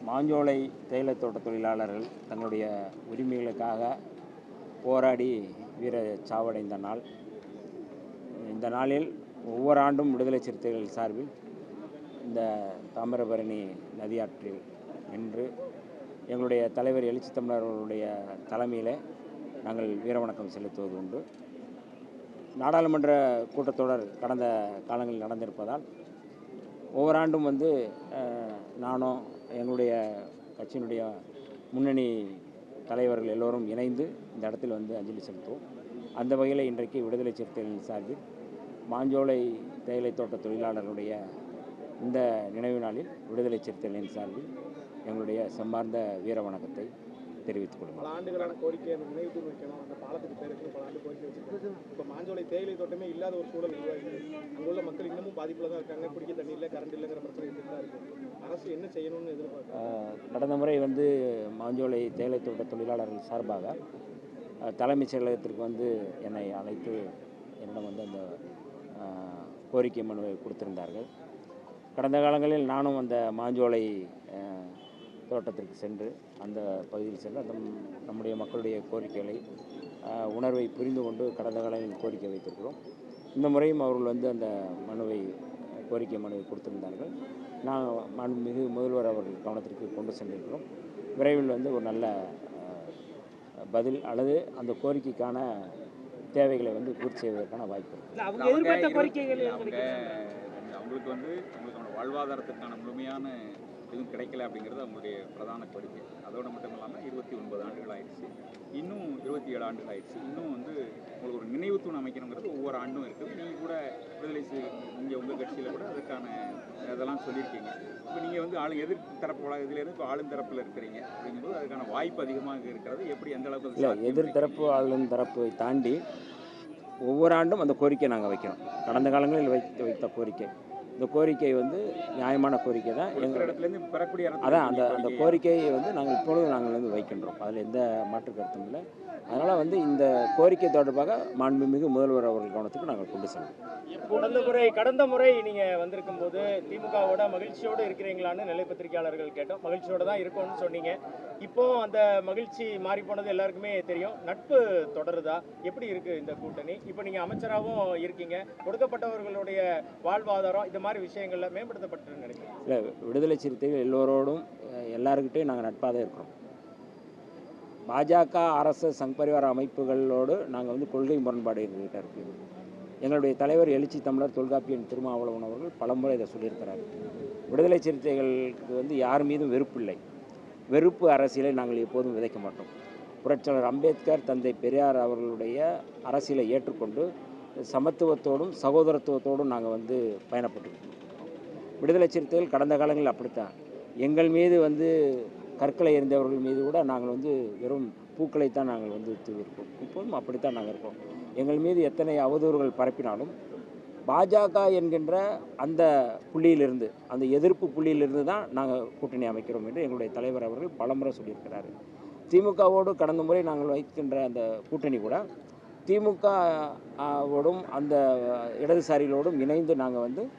மாஞ்சோலை தேயிலை தோட்ட தொழிலாளர்கள் தங்களுடைய உரிமைகளுக்காக போராடி வீர சாவடைந்த நாள். இந்த நாளில் ஒவ்வொரு ஆண்டும் விடுதலை சிறுத்தைகள் சார்பில் இந்த தாமிரபரணி நதியாற்றில் நின்று எங்களுடைய தலைவர் எழுச்சி தமிழர் அவர்களுடைய தலைமையில் நாங்கள் வீரவணக்கம் செலுத்துவது உண்டு. நாடாளுமன்ற கூட்டத்தொடர் கடந்த காலங்களில் நடந்திருப்பதால் ஒவ்வொரு ஆண்டும் நானும் எங்களுடைய கட்சியினுடைய முன்னணி தலைவர்கள் எல்லோரும் இணைந்து இந்த இடத்தில் அஞ்சலி செலுத்துவோம். அந்த வகையில் இன்றைக்கு விடுதலை சிறுத்தைகளின் சார்பில் மாஞ்சோலை தேயிலை தோட்ட தொழிலாளர்களுடைய இந்த நினைவு நாளில் விடுதலை சிறுத்தைகளின் சார்பில் எங்களுடைய செம்மார்ந்த வீர வணக்கத்தை தெரிவித்துக் கொள்ளுங்கள். பல ஆண்டுகளான கோரிக்கை நினைவு தூர் வைக்கணும், அந்த பாலத்துக்கு பேருக்கு பல ஆண்டு கோரிக்கை வச்சிருக்கோம். இப்போ மாஞ்சோலை தேயிலை தோட்டமே இல்லாத ஒரு சூழல் உருவாகிது. அங்குள்ள மக்கள் இன்னமும் பாதிப்பில் தான் இருக்காங்க. குடிக்க தண்ணி இல்லை, கரண்ட் இல்லைங்கிற பிரச்சனை இருந்துட்டு தான் இருக்குது. அரசு என்ன செய்யணும்னு எதிர்பார்க்குறாங்க? கடந்த முறை மாஞ்சோலை தேயிலை தோட்ட தொழிலாளர்கள் சார்பாக தலைமைச் செயலகத்திற்கு என்னை அழைத்து என்னிடம் அந்த கோரிக்கை மனுவை கொடுத்திருந்தார்கள். கடந்த காலங்களில் நானும் அந்த மாஞ்சோலை தோட்டத்திற்கு சென்று அந்த பகுதியில் சென்று நம்முடைய மக்களுடைய கோரிக்கைகளை உணர்வை புரிந்து கொண்டு கடந்த காலங்களில் கோரிக்கை வைத்திருக்கிறோம். இந்த முறையும் அவர்கள் அந்த கோரிக்கை மனுவை கொடுத்திருந்தார்கள். நான் மாண்புமிகு முதல்வர் அவர்கள் கவனத்திற்கு கொண்டு சென்றிருக்கிறோம். விரைவில் ஒரு நல்ல பதில் அல்லது அந்த கோரிக்கைக்கான தேவைகளை பூர்த்தி செய்வதற்கான வாய்ப்பு இருக்குது. அவங்களுக்கான வாழ்வாதாரத்துக்கான முழுமையான எதுவும் கிடைக்கல அப்படிங்கிறது அவங்களுடைய பிரதான கோரிக்கை. அதோடு மட்டும் இல்லாமல் 29 ஆண்டுகள் ஆயிடுச்சு, இன்னும் 27 ஆண்டுகள் ஆயிடுச்சு. இன்னும் உங்களுக்கு ஒரு நினைவு தூண் அமைக்கணுங்கிறது ஒவ்வொரு ஆண்டும் இருக்குது. நீங்கள் கூட விடுதலை இங்கே உங்கள் கட்சியில் கூட அதுக்கான இதெல்லாம் சொல்லியிருக்கீங்க. இப்போ நீங்கள் எதிர்த்தரப்பு இதிலேருந்து இப்போ ஆளும் தரப்பில் இருக்கிறீங்க அப்படிங்கும்போது அதுக்கான வாய்ப்பு அதிகமாக இருக்கிறது. எப்படி எந்த அளவுக்கு இல்லை, எதிர்த்தரப்பு ஆளும் தரப்பை தாண்டி ஒவ்வொரு ஆண்டும் அந்த கோரிக்கை நாங்கள் வைக்கிறோம். கடந்த காலங்களில் வைத்த கோரிக்கை, இந்த கோரிக்கை நியாயமான கோரிக்கை தான். எங்கள் இடத்துலேருந்து பெறக்கூடிய அதான் அந்த கோரிக்கையை நாங்கள் இப்பொழுது நாங்கள் வைக்கின்றோம். அதில் எந்த மாற்று கருத்தும் இல்லை. அதனால் இந்த கோரிக்கை தொடர்பாக மாண்புமிகு முதல்வர் அவர்கள் கவனத்துக்கு நாங்கள் கொண்டு செல்வோம். கடந்த முறை நீங்கள் வந்திருக்கும் போது திமுகவோட மகிழ்ச்சியோடு இருக்கிறீங்களான்னு நிலை பத்திரிகையாளர்கள் கேட்டோம். மகிழ்ச்சியோடு தான் இருக்கோம்னு சொன்னீங்க. இப்போ அந்த மகிழ்ச்சி மாறி போனது எல்லாருக்குமே தெரியும். நட்பு தொடருதா? எப்படி இருக்குது இந்த கூட்டணி? இப்போ நீங்கள் அமைச்சராகவும் இருக்கீங்க. கொடுக்கப்பட்டவர்களுடைய வாழ்வாதாரம் இந்த மாதிரி விஷயங்கள்ல மேம்படுத்தப்பட்டு நினைக்கிறேன். இல்லை, விடுதலை சிறுத்தைகள் எல்லோரோடும் எல்லாருக்கிட்டையும் நாங்கள் நட்பாக தான் இருக்கிறோம். பாஜக, RSS, சங் பரிவார அமைப்புகளோடு நாங்கள் கொள்கை முரண்பாடு எங்கள்கிட்ட இருக்குது. எங்களுடைய தலைவர் எழுச்சி தமிழர் தொல்காப்பியன் திருமாவளவன் அவர்கள் பலமுறை இதை சொல்லியிருக்கிறார். விடுதலை சிறுத்தைகளுக்கு யார் மீதும் வெறுப்பு இல்லை. வெறுப்பு அரசியலை நாங்கள் எப்போதும் விதைக்க மாட்டோம். புரட்சியாளர் அம்பேத்கர், தந்தை பெரியார் அவர்களுடைய அரசியலை ஏற்றுக்கொண்டு சமத்துவத்தோடும் சகோதரத்துவத்தோடும் நாங்கள் பயணப்பட்டுருக்கோம். விடுதலை சிறுத்தைகள் கடந்த காலங்களில் அப்படித்தான். எங்கள் மீது கற்களை எறிந்தவர்கள் மீது கூட நாங்கள் வெறும் பூக்களைத்தான் நாங்கள் தூவிருக்கோம். இப்போதும் அப்படித்தான் நாங்கள் இருக்கோம். எங்கள் மீது எத்தனை அவதூறுகள் பரப்பினாலும் பாஜக என்கின்ற அந்த புள்ளியிலிருந்து, அந்த எதிர்ப்பு புள்ளியிலிருந்து தான் நாங்கள் கூட்டணி அமைக்கிறோம் என்று எங்களுடைய தலைவர் அவர்கள் பலமுறை சொல்லியிருக்கிறார். திமுகவோடு கடந்த முறை நாங்கள் வைக்கின்ற அந்த கூட்டணி கூட திமுகவோடும் அந்த இடதுசாரிகளோடும் இணைந்து நாங்கள்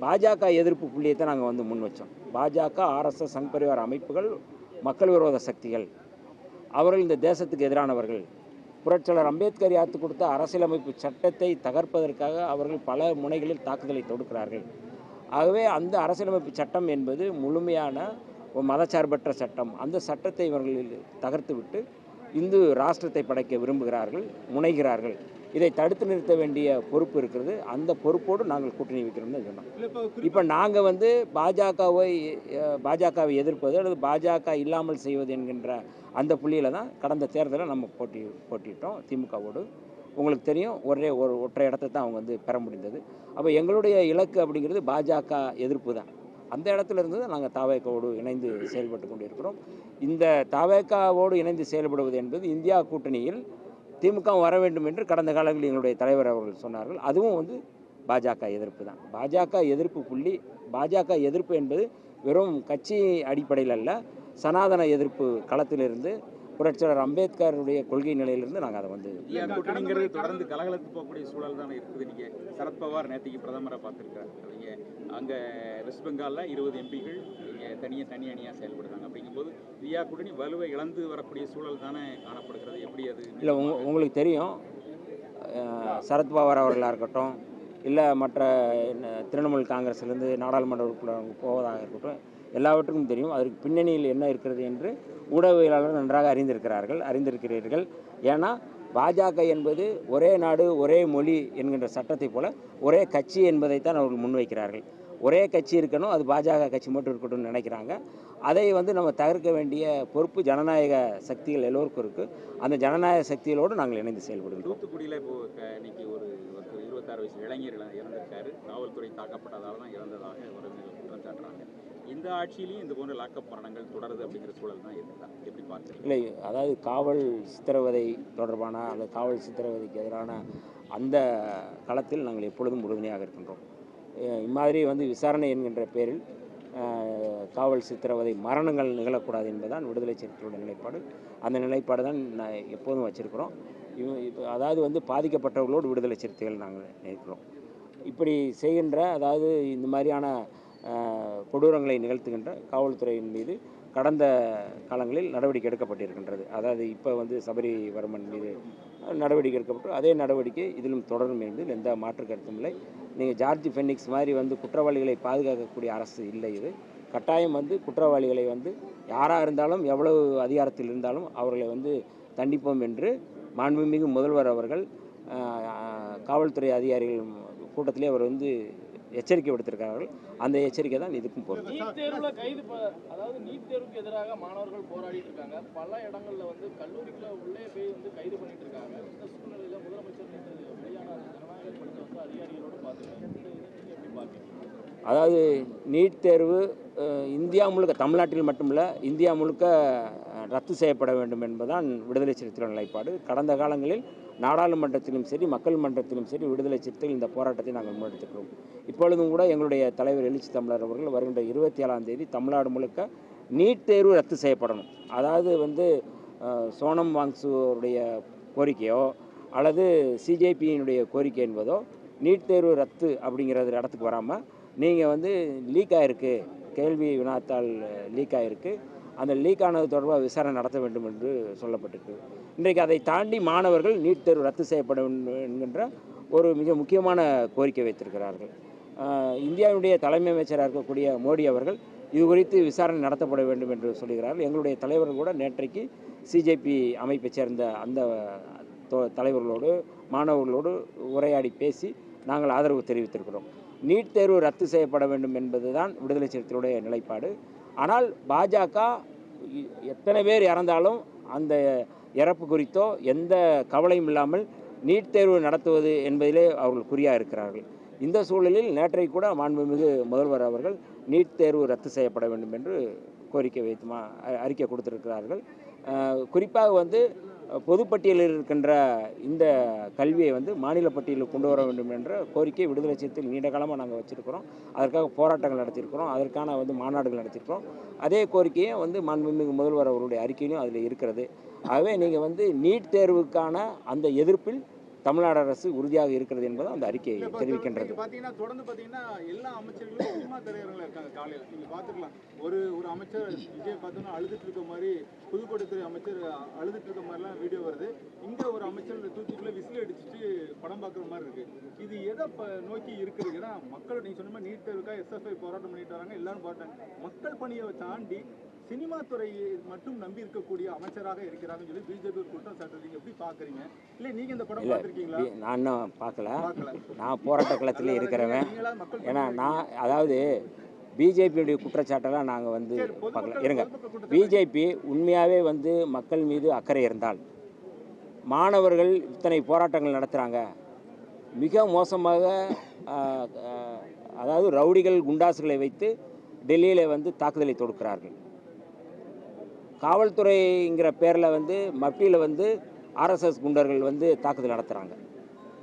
பாஜக எதிர்ப்பு புள்ளியை தான் நாங்கள் முன் வச்சோம். பாஜக, RSS, சங் பரிவார அமைப்புகள் மக்கள் விரோத சக்திகள், அவர்கள் இந்த தேசத்துக்கு எதிரானவர்கள். புரட்சியாளர் அம்பேத்கர் யாத்து கொடுத்த அரசியலமைப்பு சட்டத்தை தகர்ப்பதற்காக அவர்கள் பல முனைகளில் தாக்குதலை தொடுக்கிறார்கள். ஆகவே அந்த அரசியலமைப்பு சட்டம் என்பது முழுமையான ஒரு மதச்சார்பற்ற சட்டம். அந்த சட்டத்தை இவர்கள் தகர்த்துவிட்டு இந்து ராஷ்டிரத்தை படைக்க விரும்புகிறார்கள், முனைகிறார்கள். இதை தடுத்து நிறுத்த வேண்டிய பொறுப்பு இருக்கிறது. அந்த பொறுப்போடு நாங்கள் கூட்டணி வைக்கிறோம்னு சொன்னோம். இப்போ நாங்கள் பாஜகவை எதிர்ப்பது அல்லது பாஜக இல்லாமல் செய்வது என்கின்ற அந்த புள்ளியில் தான் கடந்த தேர்தலில் நம்ம போட்டியிட்டோம் திமுகவோடு. உங்களுக்கு தெரியும், ஒற்றை இடத்தை தான் அவங்க பெற முடிந்தது. அப்போ எங்களுடைய இலக்கு அப்படிங்கிறது பாஜக எதிர்ப்பு தான். அந்த இடத்துல இருந்து நாங்கள் தாவேக்காவோடு இணைந்து செயல்பட்டு கொண்டிருக்கிறோம். இந்த தாவேக்காவோடு இணைந்து செயல்படுவது என்பது இந்தியா கூட்டணியில் திமுக வர வேண்டும் என்று கடந்த காலங்களில் எங்களுடைய தலைவர் அவர்கள் சொன்னார்கள். அதுவும் பாஜக எதிர்ப்பு தான். பாஜக எதிர்ப்பு புள்ளி, பாஜக எதிர்ப்பு என்பது வெறும் கட்சி அடிப்படையில் அல்ல, சனாதன எதிர்ப்பு களத்திலிருந்து புரட்சியாளர் அம்பேத்கருடைய கொள்கை நிலையிலிருந்து நாங்கள் அதை கூட்டணிங்கிறது தொடர்ந்து கலகலத்து போகக்கூடிய சூழல் தான் இருக்குது. நீங்கள் சரத்பவார் நேற்றுக்கு பிரதமரை பார்த்துருக்காரு. அங்கே வெஸ்ட் பெங்காலில் 20 எம்பிகள் இங்கே தனி அணியாக செயல்படுறாங்க. அப்படிங்கும்போது இந்தியா கூட்டணி வலுவை இழந்து வரக்கூடிய சூழல் தானே காணப்படுகிறது. எப்படி அது இல்லை உங்களுக்கு தெரியும், சரத்பவார் அவர்களாக இருக்கட்டும், இல்லை மற்ற திரிணாமுல் காங்கிரஸ்லேருந்து நாடாளுமன்ற உறுப்பினர் போவதாக இருக்கட்டும், எல்லாவற்றுக்கும் தெரியும் அதற்கு பின்னணியில் என்ன இருக்கிறது என்று ஊடகவியலாளர்கள் நன்றாக அறிந்திருக்கிறீர்கள். ஏன்னா பாஜக என்பது ஒரே நாடு ஒரே மொழி என்கின்ற சட்டத்தை போல ஒரே கட்சி என்பதைத்தான் அவர்கள் முன்வைக்கிறார்கள். ஒரே கட்சி இருக்கணும், அது பாஜக கட்சி மட்டும் இருக்கட்டும்னு நினைக்கிறாங்க. அதை நம்ம தவிர்க்க வேண்டிய பொறுப்பு ஜனநாயக சக்திகள் எல்லோருக்கும் இருக்குது. அந்த ஜனநாயக சக்திகளோடு நாங்கள் இணைந்து செயல்படுகிறோம். தூத்துக்குடியில் இப்போது இன்னைக்கு ஒரு 26 வயசு இளைஞர் இறந்திருக்காரு. காவல்துறை தாக்கப்பட்டதால் தான் இறந்ததாக உறவினர்கள் குற்றம் சாட்டுறாங்க. இந்த ஆட்சியிலையும் இந்த போன்ற லாக்கப் மரணங்கள் தொடருது அப்படிங்கிற சூழல் தான் இருக்குதா, எப்படி பார்க்குறீங்க? இல்லை, அதாவது காவல் சித்திரவதை தொடர்பான அல்லது காவல் சித்திரவதைக்கு எதிரான அந்த களத்தில் நாங்கள் எப்பொழுதும் உறுதுணையாக இருக்கின்றோம். இம்மாதிரி விசாரணை என்கின்ற பேரில் காவல் சித்திரவதை மரணங்கள் நிகழக்கூடாது என்பதுதான் விடுதலை சிறுத்தைகளோட நிலைப்பாடு. அந்த நிலைப்பாடு தான் எப்போதும் வச்சுருக்கிறோம். அதாவது பாதிக்கப்பட்டவர்களோடு விடுதலை சிறுத்தைகள் நாங்கள் நிற்கிறோம். இப்படி செய்கின்ற, அதாவது இந்த மாதிரியான கொடூரங்களை நிகழ்த்துகின்ற காவல்துறையின் மீது கடந்த காலங்களில் நடவடிக்கை எடுக்கப்பட்டிருக்கின்றது. அதாவது இப்போ சபரிவர்மன் மீது நடவடிக்கை எடுக்கப்பட்டு அதே நடவடிக்கை இதிலும் தொடரும் என்பதில் எந்த மாற்று கருத்தும் இல்லை. நீங்கள் ஜார்ஜ் ஃபெனிக்ஸ் மாதிரி குற்றவாளிகளை பாதுகாக்கக்கூடிய அரசு இல்லை. இது கட்டாயம் குற்றவாளிகளை யாராக இருந்தாலும் எவ்வளவு அதிகாரத்தில் இருந்தாலும் அவர்களை தண்டிப்போம் என்று மாண்புமிகு முதல்வர் அவர்கள் காவல்துறை அதிகாரிகள் கூட்டத்திலே அவர் எச்சரிக்கை விடுத்திருக்கிறார்கள். அந்த எச்சரிக்கை தான் இதுக்கும் போகுது. நீட் தேர்வுல அதாவது நீட் தேர்வுக்கு எதிராக மாணவர்கள் போராடிட்டு இருக்காங்க. பல இடங்கள்ல கல்லூரிக்குள்ள உள்ளே போய் கைது பண்ணிட்டு இருக்காங்க. இந்த சூழ்நிலையில முதலமைச்சர் வெளியான ஜனநாயக படத்தை அதிகாரிகளோடு பார்த்துருக்காங்க. எப்படி பார்க்குறீங்க? அதாவது நீட் தேர்வு இந்தியா முழுக்க, தமிழ்நாட்டில் மட்டுமல்ல இந்தியா முழுக்க ரத்து செய்யப்பட வேண்டும் என்பதுதான் விடுதலை சிறுத்தைகள் நிலைப்பாடு. கடந்த காலங்களில் நாடாளுமன்றத்திலும் சரி மக்கள் மன்றத்திலும் சரி விடுதலை சிறுத்தைகள் இந்த போராட்டத்தை நாங்கள் முன்னெடுத்துக்கிறோம். இப்பொழுதும் கூட எங்களுடைய தலைவர் எழுச்சி தமிழர் அவர்கள் வருகின்ற 27ஆம் தேதி தமிழ்நாடு முழுக்க நீட் தேர்வு ரத்து செய்யப்படணும். அதாவது சோனம் வாங்சுடைய கோரிக்கையோ அல்லது சிஜேபியினுடைய கோரிக்கை என்பதோ நீட் தேர்வு ரத்து அப்படிங்கிற இடத்துக்கு வராமல், நீங்கள் லீக் ஆகிருக்கு, கேள்வி வினாத்தாள் லீக் ஆகிருக்கு, அந்த லீக் ஆனது தொடர்பாக விசாரணை நடத்த வேண்டும் என்று சொல்லப்பட்டிருக்கு. இன்றைக்கு அதை தாண்டி மாணவர்கள் நீட் தேர்வு ரத்து செய்யப்பட வேண்டும் என்கின்ற ஒரு மிக முக்கியமான கோரிக்கை வைத்திருக்கிறார்கள். இந்தியாவுடைய தலைமை அமைச்சராக இருக்கக்கூடிய மோடி அவர்கள் இது குறித்து விசாரணை நடத்தப்பட வேண்டும் என்று சொல்கிறார்கள். எங்களுடைய தலைவர்கள் கூட நேற்றைக்கு சிஜேபி அமைப்பை சேர்ந்த அந்த தலைவர்களோடு மாணவர்களோடு உரையாடி பேசி நாங்கள் ஆதரவு தெரிவித்திருக்கிறோம். நீட் தேர்வு ரத்து செய்யப்பட வேண்டும் என்பது தான் விடுதலை சிறுத்தைகளுடைய நிலைப்பாடு. ஆனால் பாஜக எத்தனை பேர் இறந்தாலும் அந்த இறப்பு குறித்தோ எந்த கவலையும் இல்லாமல் நீட் தேர்வு நடத்துவது என்பதிலே அவர்கள் குறியாக இருக்கிறார்கள். இந்த சூழலில் நேற்றைக்கு கூட மாண்புமிகு முதல்வர் அவர்கள் நீட் தேர்வு ரத்து செய்யப்பட வேண்டும் என்று கோரிக்கை வைத்து அறிக்கை கொடுத்திருக்கிறார்கள். குறிப்பாக பொதுப்பட்டியலில் இருக்கின்ற இந்த கல்வியை மாநில பட்டியலில் கொண்டு வர வேண்டும் என்ற கோரிக்கை விடுதலை சிறுத்தைகள் நீண்ட காலமாக நாங்கள் வச்சுருக்கிறோம். அதற்காக போராட்டங்கள் நடத்தியிருக்கிறோம், அதற்கான மாநாடுகள் நடத்தியிருக்கிறோம். அதே கோரிக்கையை மாண்புமிகு முதல்வர் அவருடைய அறிக்கையிலும் அதில் இருக்கிறது. ஆகவே நீங்கள் நீட் தேர்வுக்கான அந்த எதிர்ப்பில் தமிழ்நாடு அரசு உறுதியாக இருக்கிறது என்பது அந்த அறிக்கையை தெரிவிக்கின்றது. பார்த்தீங்கன்னா தொடர்ந்து பார்த்தீங்கன்னா எல்லா அமைச்சர்களும் சினிமா திரையரங்கில் இருக்காங்க. காலையில் நீங்கள் பார்த்துக்கலாம், ஒரு அமைச்சர் விஜய் பார்த்தோன்னா அழுதுட்டு இருக்க மாதிரி, புதுக்கோட்டைத்துறை அமைச்சர் அழுதுட்டு இருக்க மாதிரிலாம் வீடியோ வருது. இங்கே ஒரு அமைச்சர் தூத்துக்குள்ளே விசில் அடிச்சுட்டு படம் பார்க்குற மாதிரி இருக்குது. இது எதை நோக்கி இருக்குது? ஏன்னா மக்கள் நீங்கள் சொன்ன மாதிரி நீட் தேர்வுக்காக எஸ்எஃப்ஐ போராட்டம் பண்ணிட்டு வராங்க, எல்லாரும் போராட்டம். மக்கள் பணியை தாண்டி சினிமா துறையை மட்டும் நம்பி இருக்கக்கூடிய அமைச்சராக இருக்கிறாங்கன்னு சொல்லி பிஜேபி ஒரு குற்றம் சாட்டுறீங்க. எப்படி பார்க்குறீங்க? இல்லை நீங்கள் இந்த படம் பார்த்துருக்கீங்களா? நான் இன்னும் பார்க்கல. நான் போராட்ட களத்தில் இருக்கிறவன். ஏன்னா அதாவது பிஜேபியுடைய குற்றச்சாட்டெல்லாம் நாங்கள் பார்க்கல. இருங்க, பிஜேபி உண்மையாகவே மக்கள் மீது அக்கறை இருந்தால் மாணவர்கள் இத்தனை போராட்டங்கள் நடத்துகிறாங்க. மிக மோசமாக அதாவது ரவுடிகள் குண்டாசுகளை வைத்து டெல்லியில் தாக்குதலை தொடுக்கிறார்கள். காவல்துறைங்கிற பேரில் மத்தியில் ஆர்எஸ்எஸ் குண்டர்கள் தாக்குதல் நடத்துகிறாங்க.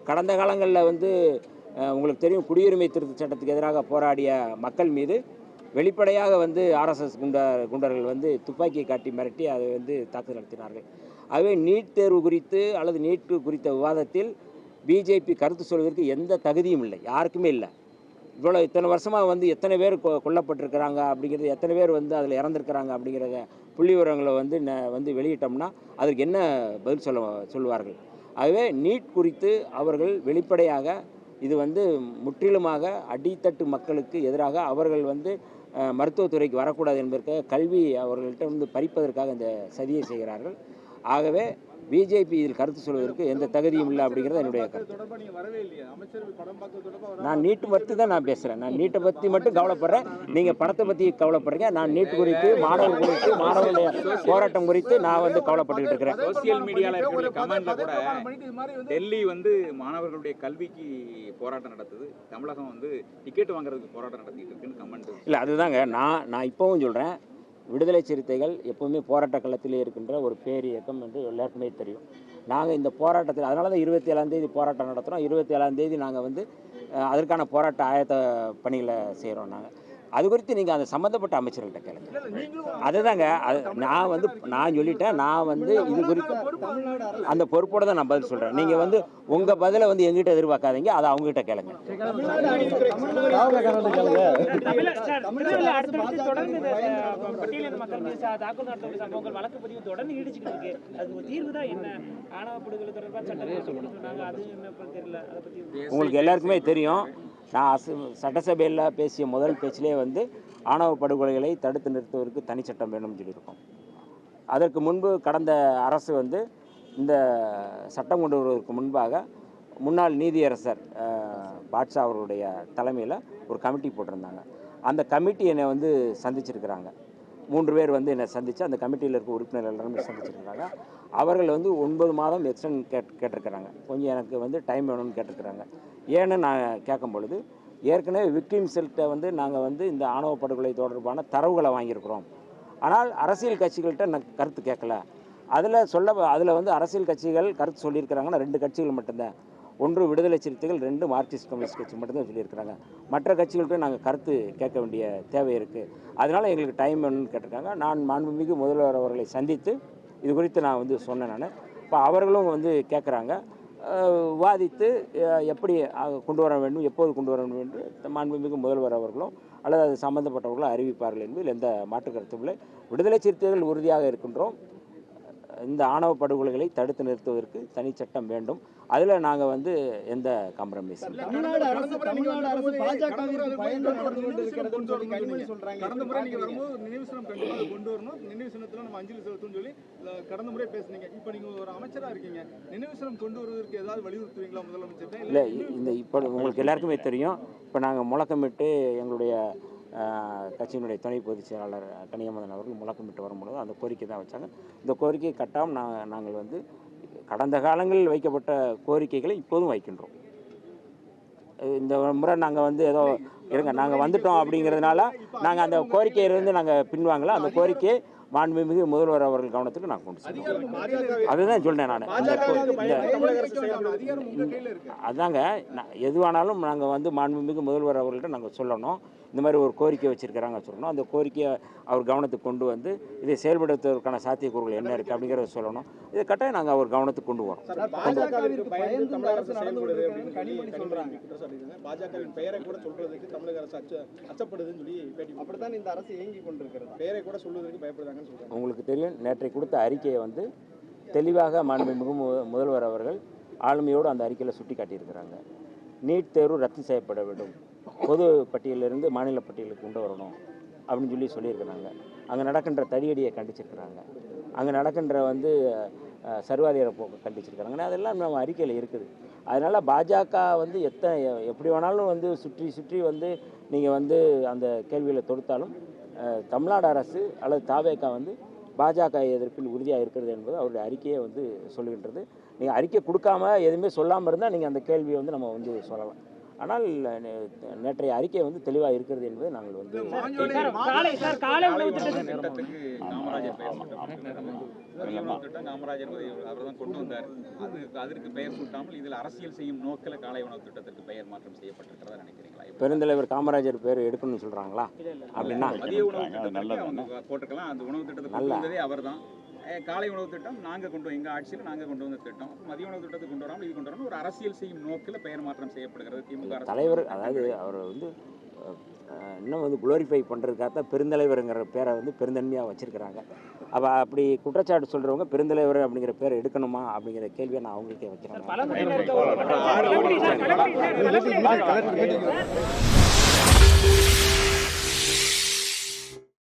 கடந்த காலங்களில் உங்களுக்கு தெரியும், குடியுரிமை திருத்த சட்டத்துக்கு எதிராக போராடிய மக்கள் மீது வெளிப்படையாக ஆர்எஸ்எஸ் குண்டர்கள் துப்பாக்கியை காட்டி மிரட்டி அதை தாக்குதல் நடத்தினார்கள். ஆகவே நீட் தேர்வு குறித்து அல்லது நீட் குறித்த விவாதத்தில் பிஜேபி கருத்து சொல்வதற்கு எந்த தகுதியும் இல்லை, யாருக்குமே இல்லை. இவ்வளோ இத்தனை வருஷமாக வந்து எத்தனை பேர் கொல்லப்பட்டிருக்கிறாங்க அப்படிங்கிறது, எத்தனை பேர் வந்து அதில் இறந்துருக்கிறாங்க அப்படிங்கிறத புள்ளி விவரங்களை வந்து வெளியிட்டோம்னா அதற்கு என்ன பதில் சொல்லுவார்கள். ஆகவே நீட் குறித்து அவர்கள் வெளிப்படையாக இது வந்து முற்றிலுமாக அடித்தட்டு மக்களுக்கு எதிராக அவர்கள் வந்து மருத்துவத்துறைக்கு வரக்கூடாது என்பதற்காக கல்வி அவர்கள்ட்ட வந்து பறிப்பதற்காக இந்த சதியை செய்கிறார்கள். ஆகவே பிஜேபி இதில் கருத்து சொல்வதற்கு எந்த தகுதியும் இல்லை அப்படிங்கிறது என்னுடைய கருத்து. நான் நீட்டு பற்றி தான் நான் பேசுகிறேன். நான் நீட்டை பற்றி மட்டும் கவலைப்படுறேன். நீங்கள் படத்தை பற்றி கவலைப்படுறீங்க. நான் நீட்டு குறித்து, மாணவர்கள் குறித்து, மாணவர்களுடைய போராட்டம் குறித்து நான் வந்து கவலைப்பட்டுக்கிட்டு இருக்கிறேன். சோசியல் மீடியாவில் இருக்கக்கூடிய கமெண்ட்ல கூட டெல்லி வந்து மாணவர்களுடைய கல்விக்கு போராட்டம் நடத்துது, தமிழகம் வந்து டிக்கெட் வாங்குறதுக்கு போராட்டம் நடத்திட்டு இருக்குன்னு கமெண்ட். இல்லை, அதுதாங்க நான் இப்போவும் சொல்கிறேன். விடுதலை சிறுத்தைகள் எப்போவுமே போராட்ட களத்திலே இருக்கின்ற ஒரு பேர் இயக்கம் என்று எல்லாருக்குமே தெரியும். நாங்கள் இந்த போராட்டத்தில் அதனால தான் 27ஆம் போராட்டம் நடத்துகிறோம். 27ஆம் நாங்கள் வந்து அதற்கான போராட்ட ஆயத்த பணிகளை செய்கிறோம். நாங்கள் அது குறித்து நீங்கள் அந்த சம்மந்தப்பட்ட அமைச்சர்கள்ட்ட கேளுங்க. அதுதாங்க நான் சொல்லிட்டேன். நான் வந்து இது குறித்து அந்த பொறுப்போடு தான் நான் பதில் சொல்கிறேன். நீங்கள் வந்து உங்கள் பதிலை வந்து எங்கிட்ட எதிர்பார்க்காதீங்க, அதை அவங்ககிட்ட கேளுங்க. உங்களுக்கு எல்லாருக்குமே தெரியும், நான் சட்டசபையில் பேசிய முதல் பேச்சிலே வந்து ஆணவ படுகொலைகளை தடுத்து நிறுத்துவதற்கு தனிச்சட்டம் வேணும்னு சொல்லியிருக்கோம். அதற்கு முன்பு கடந்த அரசு வந்து இந்த சட்டம் கொண்டு வருவதற்கு முன்பாக முன்னாள் நீதியரசர் பாட்ஷா அவர்களுடைய தலைமையில் ஒரு கமிட்டி போட்டிருந்தாங்க. அந்த கமிட்டி என்னை வந்து சந்திச்சிருக்கிறாங்க. 3 பேர் வந்து என்னை சந்தித்து அந்த கமிட்டியில் இருக்க உறுப்பினர்கள் எல்லாருமே சந்திச்சிருக்கிறாங்க. அவர்கள் வந்து 9 மாதம் எக்ஸ்டன் கேட்டிருக்கிறாங்க. கொஞ்சம் எனக்கு வந்து டைம் வேணும்னு கேட்டிருக்கிறாங்க. ஏன்னு நான் கேட்கும் பொழுது, ஏற்கனவே விக்டிம்ஸ்கிட்ட வந்து நாங்கள் வந்து இந்த ஆணவ படுகொலை தொடர்பான தரவுகளை வாங்கியிருக்கிறோம். ஆனால் அரசியல் கட்சிகள்கிட்ட நான் கருத்து கேட்கல. அதில் வந்து அரசியல் கட்சிகள் கருத்து சொல்லியிருக்கிறாங்கன்னா 2 கட்சிகள் மட்டும்தான். 1 விடுதலை சிறுத்தைகள், 2 மார்க்சிஸ்ட் கம்யூனிஸ்ட் கட்சி மட்டும்தான் சொல்லியிருக்கிறாங்க. மற்ற கட்சிகள்கிட்ட நாங்கள் கருத்து கேட்க வேண்டிய தேவை இருக்குது. அதனால் எங்களுக்கு டைம் வேணும்னு கேட்டிருக்காங்க. நான் மாண்புமிகு முதல்வர் அவர்களை சந்தித்து இது குறித்து நான் வந்து சொன்னேன். நான் இப்போ அவர்களும் வந்து கேட்குறாங்க. விவாதித்து எப்படி கொண்டு வர வேண்டும், எப்போது கொண்டு வர வேண்டும் என்று மாண்புமிகு முதல்வர் அவர்களும் அல்லது அது சம்பந்தப்பட்டவர்களும் அறிவிப்பார்கள் என்பதில் எந்த மாற்று கருத்தும் இல்லை. விடுதலை சிறுத்தைகள் உறுதியாக இருக்கின்றோம். இந்த ஆணவ படுகொலைகளை தடுத்து நிறுத்துவதற்கு தனி சட்டம் வேண்டும். அதில் நாங்கள் வந்து எந்த காம்ப்ரமைஸ் இல்லை. இல்லை, இப்போ உங்களுக்கு எல்லாருக்குமே தெரியும். இப்போ நாங்கள் முழக்கமிட்டு எங்களுடைய கட்சியினுடைய துணை பொதுச் செயலாளர் கனியமதன் அவர்கள் முழக்கமிட்டு வரும்பொழுது அந்த கோரிக்கை தான் வச்சாங்க. இந்த கோரிக்கையை கட்டாமல் நாங்கள் வந்து கடந்த காலங்களில் வைக்கப்பட்ட கோரிக்கைகளை இப்போதும் வைக்கின்றோம். இந்த முறை நாங்கள் வந்து ஏதோ நாங்கள் வந்துட்டோம் அப்படிங்கிறதுனால நாங்கள் அந்த கோரிக்கையிலிருந்து நாங்கள் பின்வாங்கல. அந்த கோரிக்கையை மாண்புமிகு முதல்வர் அவர்கள் கவனத்துக்கு நான் கொண்டு செல்வேன். அதுதான் சொல்றேன் நான். அதாங்க, எதுவானாலும் நாங்கள் வந்து மாண்புமிகு முதல்வர் அவர்கள்ட்ட நாங்கள் சொல்லணும். இந்த மாதிரி ஒரு கோரிக்கை வச்சுருக்கிறாங்க சொல்லணும். அந்த கோரிக்கையை அவர் கவனத்துக்கு கொண்டு வந்து இதை செயல்படுத்துவதற்கான சாத்தியக்கூறுகள் என்ன இருக்குது அப்படிங்கிறத சொல்லணும். இதை கட்டாயம் நாங்கள் அவர் கவனத்துக்கு கொண்டு வரோம். பாஜகவின் பெயரை கூட சொல்றதுக்கு தமிழக அரசு அச்சப்படுதுன்னு சொல்லி பேட்டி. அப்படித்தான் இந்த அரசு இயங்கி கொண்டிருக்கிறது. பெயரை கூட சொல்வதற்கு பயப்படுறாங்கன்னு சொல்றாங்க. உங்களுக்கு தெரியும், நேற்றை கொடுத்த அறிக்கையை வந்து தெளிவாக மாண்புமிகு முதல்வர் அவர்கள் ஆளுமையோடு அந்த அறிக்கையில் சுட்டி காட்டியிருக்கிறாங்க. நீட் தேர்வு ரத்து செய்யப்பட வேண்டும், பொது பட்டியலிருந்து மாநில பட்டியலுக்கு கொண்டு வரணும் அப்படின்னு சொல்லியிருக்கிறாங்க. அங்கே நடக்கின்ற தடியடியை கண்டிச்சிருக்கிறாங்க. அங்கே நடக்கின்ற வந்து சர்வாதிகார போக்கு கண்டிச்சிருக்கிறாங்கன்னா அதெல்லாம் நம்ம அறிக்கையில் இருக்குது. அதனால் பாஜக வந்து எப்படி வேணாலும் வந்து சுற்றி வந்து நீங்கள் வந்து அந்த கேள்வியில் தொடுத்தாலும் தமிழ்நாடு அரசு அல்லது தாவேகா வந்து பாஜக எதிர்ப்பில் உறுதியாக இருக்கிறது என்பது அவருடைய அறிக்கையை வந்து சொல்லுகின்றது. நீங்கள் அறிக்கை கொடுக்காம எதுவுமே சொல்லாமல் இருந்தால் நீங்கள் அந்த கேள்வியை வந்து நம்ம வந்து சொல்லலாம். ஆனால் நேற்றைய அறிக்கை வந்து தெளிவாக இருக்கிறது என்பதை நாங்கள் வந்து காமராஜர் அவர் தான் கொண்டு வந்தார். அதற்கு பெயர் சூட்டாமல் இதில் அரசியல் செய்யும் நோக்கில் காலை உணவு திட்டத்திற்கு பெயர் மாற்றம் செய்யப்பட்டிருக்கிறதா நினைக்கிறீங்களா? பெருந்தலைவர் காமராஜர் பேர் எடுக்கணும்னு சொல்றாங்களா? அப்படின்னா மதிய உணவு திட்டத்திற்கு போட்டிருக்கலாம். அந்த உணவு திட்டத்தை கொண்டு வந்ததே அவர் தான். காலை உணவு திட்டம் நாங்கள் எங்கள் ஆட்சியில் நாங்கள் கொண்டு வந்த திட்டம். மதிய உணவு திட்டத்தை கொண்டு வராமல் இது கொண்டு வரணும் ஒரு அரசியல் செய்யும் நோக்கில் பெயர் மாற்றம் செய்யப்படுகிறது திமுக அரசு. தலைவர் அதாவது அவர் வந்து இன்னும் வந்து குளோரிஃபை பண்ணுறதுக்காக தான் பெருந்தலைவருங்கிற பேரை வந்து பெருந்தன்மையாக வச்சுருக்கிறாங்க. அப்படி குற்றச்சாட்டு சொல்கிறவங்க பெருந்தலைவர் அப்படிங்கிற பேரை எடுக்கணுமா அப்படிங்கிற கேள்வியை நான் அவங்களுக்கே வைக்கிறேன். பல முறை